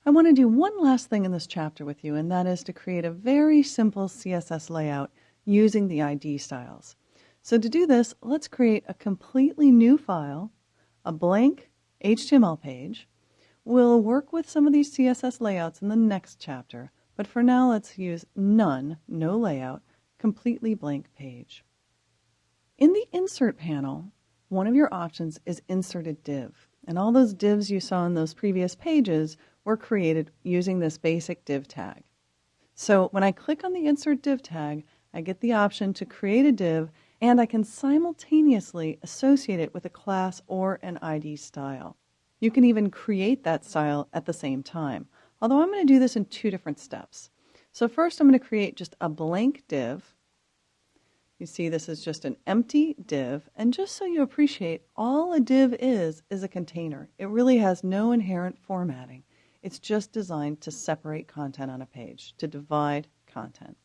I want to do one last thing in this chapter with you, and that is to create a very simple CSS layout using the ID styles. So to do this, let's create a completely new file, a blank HTML page. We'll work with some of these CSS layouts in the next chapter, but for now let's use none, no layout, completely blank page. In the Insert panel, one of your options is Insert a Div, and all those divs you saw in those previous pages were created using this basic div tag. So when I click on the Insert Div tag, I get the option to create a div, and I can simultaneously associate it with a class or an ID style. You can even create that style at the same time, although I'm going to do this in two different steps. So first I'm going to create just a blank div. You see this is just an empty div, and just so you appreciate, all a div is a container. It really has no inherent formatting. It's just designed to separate content on a page, to divide content.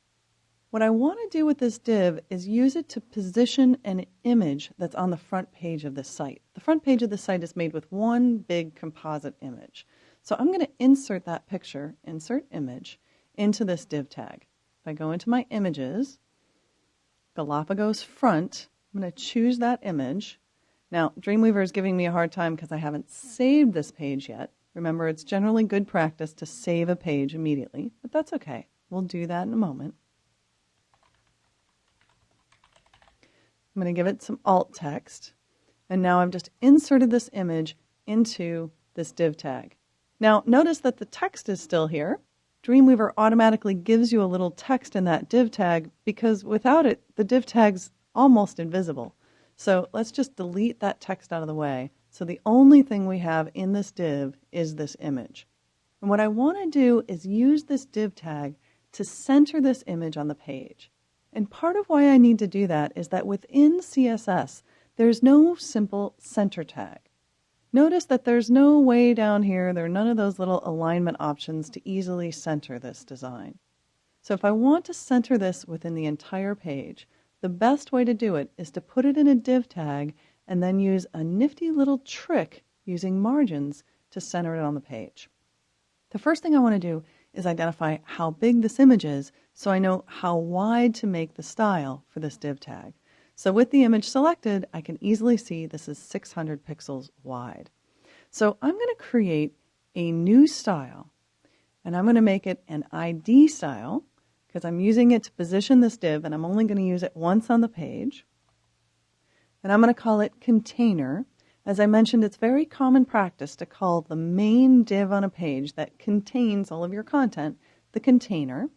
What I want to do with this div is use it to position an image that's on the front page of the site. The front page of the site is made with one big composite image. So I'm going to insert that picture, insert image, into this div tag. If I go into my images, Galapagos front, I'm going to choose that image. Now, Dreamweaver is giving me a hard time because I haven't saved this page yet. Remember, it's generally good practice to save a page immediately, but that's okay. We'll do that in a moment. I'm going to give it some alt text, and now I've just inserted this image into this div tag. Now, notice that the text is still here. Dreamweaver automatically gives you a little text in that div tag because without it, the div tag's almost invisible. So let's just delete that text out of the way. So the only thing we have in this div is this image. And what I want to do is use this div tag to center this image on the page. And part of why I need to do that is that within CSS, there's no simple center tag. Notice that there's no way down here, there are none of those little alignment options to easily center this design. So if I want to center this within the entire page, the best way to do it is to put it in a div tag and then use a nifty little trick using margins to center it on the page. The first thing I want to do is identify how big this image is so I know how wide to make the style for this div tag. So with the image selected, I can easily see this is 600 pixels wide. So I'm going to create a new style, and I'm going to make it an ID style because I'm using it to position this div, and I'm only going to use it once on the page. And I'm going to call it container. As I mentioned, it's very common practice to call the main div on a page that contains all of your content the container.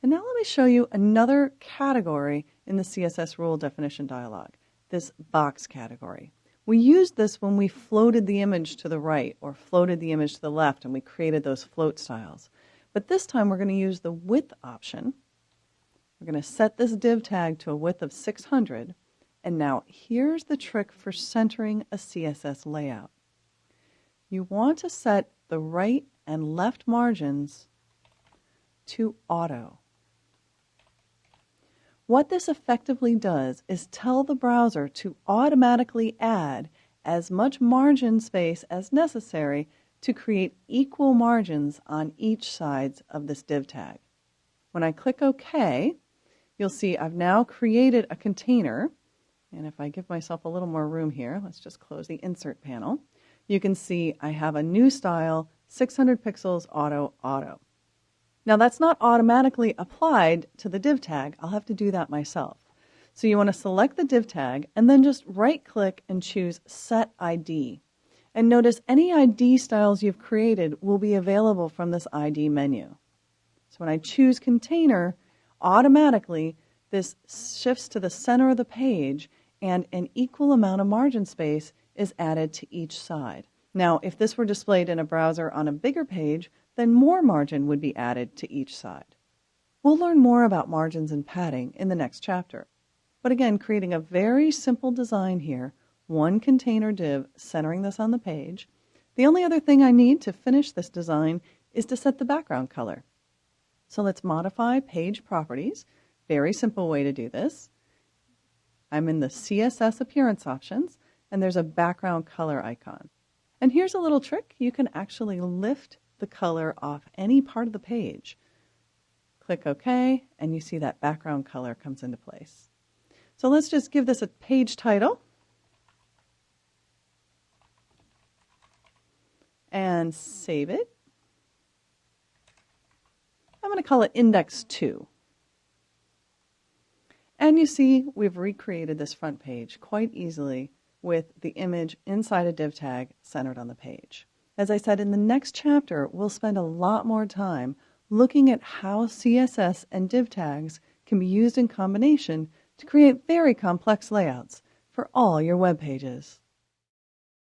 And now let me show you another category in the CSS rule definition dialog, this box category. We used this when we floated the image to the right or floated the image to the left, and we created those float styles. But this time we're going to use the width option. We're going to set this div tag to a width of 600. And now here's the trick for centering a CSS layout. You want to set the right and left margins to auto. What this effectively does is tell the browser to automatically add as much margin space as necessary to create equal margins on each side of this div tag. When I click OK, you'll see I've now created a container. And if I give myself a little more room here, let's just close the Insert panel. You can see I have a new style, 600 pixels, auto. Now that's not automatically applied to the div tag. I'll have to do that myself. So you want to select the div tag and then just right-click and choose Set ID. And notice any ID styles you've created will be available from this ID menu. So when I choose Container, automatically this shifts to the center of the page and an equal amount of margin space is added to each side. Now, if this were displayed in a browser on a bigger page, then more margin would be added to each side. We'll learn more about margins and padding in the next chapter. But again, creating a very simple design here, one container div centering this on the page. The only other thing I need to finish this design is to set the background color. So let's modify page properties. Very simple way to do this. I'm in the CSS appearance options, and there's a background color icon. And here's a little trick. You can actually lift the color off any part of the page. Click OK, and you see that background color comes into place. So let's just give this a page title. And save it. I'm going to call it Index 2. And you see we've recreated this front page quite easily with the image inside a div tag centered on the page. As I said, in the next chapter, we'll spend a lot more time looking at how CSS and div tags can be used in combination to create very complex layouts for all your web pages.